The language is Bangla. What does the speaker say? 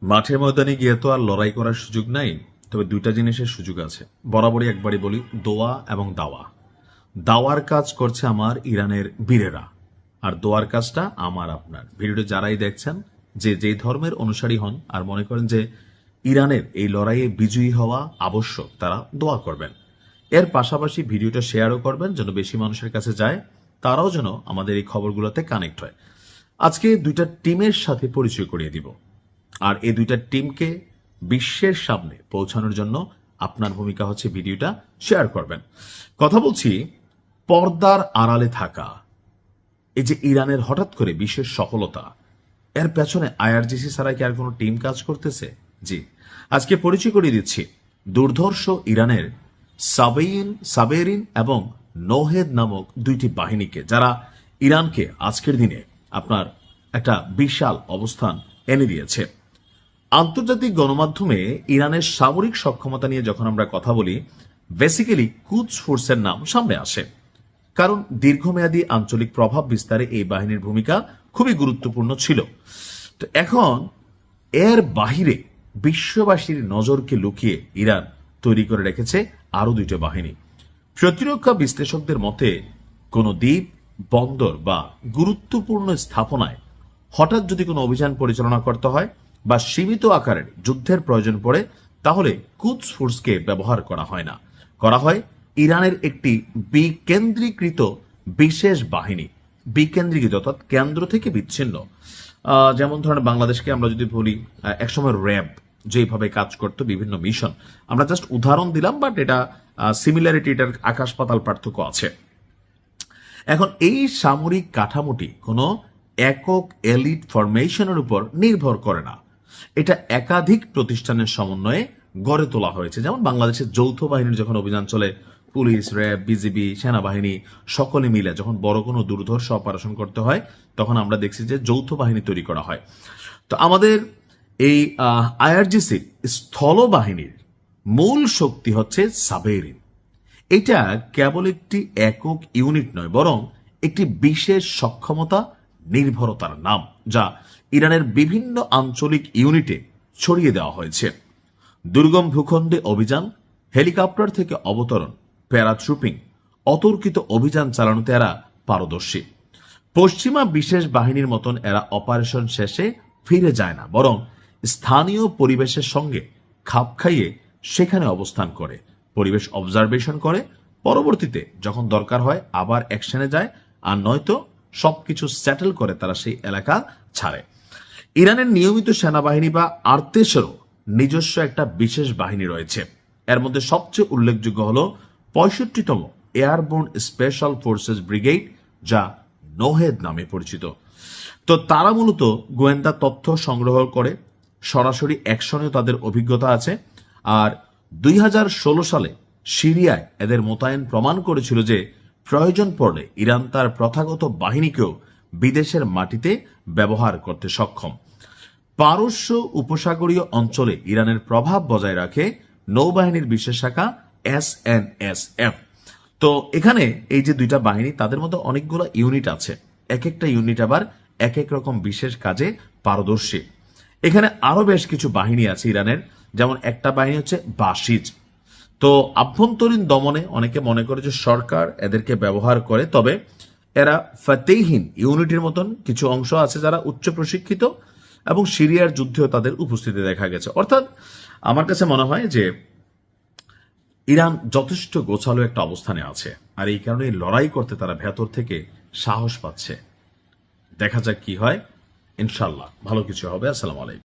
মাঠের ময়দানে গিয়ে তো আর লড়াই করার সুযোগ নাই, তবে দুইটা জিনিসের সুযোগ আছে। বরাবরই একবারই বলি, দোয়া এবং দাওয়া। দাওয়ার কাজ করছে আমার ইরানের বীরেরা, আর দোয়ার কাজটা আমার আপনার। ভিডিওটা যারাই দেখছেন, যে যেই ধর্মের অনুসারী হন আর মনে করেন যে ইরানের এই লড়াইয়ে বিজয়ী হওয়া আবশ্যক, তারা দোয়া করবেন। এর পাশাপাশি ভিডিওটা শেয়ারও করবেন যেন বেশি মানুষের কাছে যায়, তারাও যেন আমাদের এই খবরগুলোতে কানেক্ট হয়। আজকে দুইটা টিমের সাথে পরিচয় করিয়ে দিব, আর এই দুইটা টিমকে বিশ্বের সামনে পৌঁছানোর জন্য আপনার ভূমিকা হচ্ছে ভিডিওটা শেয়ার করবেন। কথা বলছি পর্দার আড়ালে থাকা এই যে ইরানের হঠাৎ করে বিশেষ সফলতা, এর পেছনে আইআরজিসি ছাড়া কি আর কোনো টিম কাজ করতেছে? জি, আজকে পরিচয় করিয়ে দিচ্ছি দুর্ধর্ষ ইরানের সাবেরিন এবং নোহেদ নামক দুইটি বাহিনীকে, যারা ইরানকে আজকের দিনে আপনার একটা বিশাল অবস্থান এনে দিয়েছে। আন্তর্জাতিক গণমাধ্যমে ইরানের সামরিক সক্ষমতা নিয়ে যখন আমরা কথা বলি, বেসিক্যালি কুদস ফোর্সের নাম সামনে আসে, কারণ দীর্ঘমেয়াদী আঞ্চলিক প্রভাব বিস্তারে এই বাহিনীর ভূমিকা খুবই গুরুত্বপূর্ণ ছিল। তো এখন এর বাহিরে বিশ্ববাসীর নজরকে লুকিয়ে ইরান তৈরি করে রেখেছে আরো দুইটা বাহিনী। প্রতিরক্ষা বিশ্লেষকদের মতে কোনো দ্বীপ, বন্দর বা গুরুত্বপূর্ণ স্থাপনায় হঠাৎ যদি কোনো অভিযান পরিচালনা করতে হয় বা সীমিত আকারের যুদ্ধের প্রয়োজন পড়ে, তাহলে কুদস ফোর্সকে ব্যবহার করা হয় না, করা হয় ইরানের একটি বিকেন্দ্রীকৃত বিশেষ বাহিনী। বিকেন্দ্রীকৃত অর্থাৎ কেন্দ্র থেকে বিচ্ছিন্ন। যেমন ধরেন বাংলাদেশকে আমরা যদি বলি, একসময় র্যাব যেভাবে কাজ করতো বিভিন্ন মিশন, আমরা জাস্ট উদাহরণ দিলাম, বাট এটা সিমিলারিটি, এটার আকাশ পাতাল পার্থক্য আছে। এখন এই সামরিক কাঠামোটি কোনো একক এলিট ফরমেশনের উপর নির্ভর করে না, এটা একাধিক প্রতিষ্ঠানের সমন্বয়ে গড়ে তোলা হয়েছে। যেমন বাংলাদেশের যৌথ বাহিনীর যখন অভিযান চলে, পুলিশ, র্যাব, বিজিবি, সেনাবাহিনী সকলে মিলে যখন বড় কোনো দুর্ধর্ষ অপারেশন করতে হয়, তখন আমরা দেখছি যে যৌথ বাহিনী তৈরি করা হয়। তো আমাদের এই আইআরজিসি স্থল বাহিনীর মূল শক্তি হচ্ছে সাবেরিন। এটা কেবল একটি একক ইউনিট নয়, বরং একটি বিশেষ সক্ষমতা, নির্ভরতার নাম, যা ইরানের বিভিন্ন আঞ্চলিক ইউনিটে ছড়িয়ে দেওয়া হয়েছে। দুর্গম ভূখণ্ডে অভিযান, হেলিকপ্টার থেকে অবতরণ, প্যারাট্রুপিং, অতর্কিত অভিযান চালানোতে এরা পারদর্শী। পশ্চিমা বিশেষ বাহিনীর মতন এরা অপারেশন শেষে ফিরে যায় না, বরং স্থানীয় পরিবেশের সঙ্গে খাপ খাইয়ে সেখানে অবস্থান করে, পরিবেশ অবজারভেশন করে, পরবর্তীতে যখন দরকার হয় আবার অ্যাকশনে যায়, আর নয়তো সবকিছু সেটেল করে তারা সেই এলাকা ছাড়ে। ইরানের নিয়মিত সেনাবাহিনী বা আর্তেসেরও নিজস্ব একটা বিশেষ বাহিনী রয়েছে। এর মধ্যে সবচেয়ে উল্লেখযোগ্য হল 65তম এয়ারবোর্ন স্পেশাল ফোর্সেস ব্রিগেড, যা নোহেদ নামে পরিচিত। তো তারা মূলত গোয়েন্দা তথ্য সংগ্রহ করে, সরাসরি অ্যাকশনেও তাদের অভিজ্ঞতা আছে। আর 2016 সালে সিরিয়ায় এদের মোতায়েন প্রমাণ করেছিল যে প্রয়োজন পড়লে ইরান তার প্রথাগত বাহিনীকেও বিদেশের মাটিতে ব্যবহার করতে সক্ষম। পারস্য উপসাগরীয় অঞ্চলে ইরানের প্রভাব বজায় রাখে নৌবাহিনীর বিশেষ শাখা SNSF। তো এখানে এই যে দুইটা বাহিনী, তাদের মধ্যে অনেকগুলো ইউনিট আছে, এক একটা ইউনিট আবার এক এক রকম বিশেষ কাজে পারদর্শী। এখানে আরো বেশ কিছু বাহিনী আছে ইরানের, যেমন একটা বাহিনী হচ্ছে বাসিজ। তো আভ্যন্তরীণ দমনে অনেকে মনে করে যে সরকার এদেরকে ব্যবহার করে, তবে এরা ফাতেহিন ইউনিটের মতন কিছু অংশ আছে যারা উচ্চ প্রশিক্ষিত, এবং সিরিয়ার যুদ্ধেও তাদের উপস্থিতি দেখা গেছে। অর্থাৎ আমার কাছে মনে হয় যে ইরান যথেষ্ট গোছালো একটা অবস্থানে আছে, আর এই কারণে লড়াই করতে তারা ভেতর থেকে সাহস পাচ্ছে। দেখা যাক কি হয়, ইনশাল্লাহ ভালো কিছু হবে। আসসালামু আলাইকুম।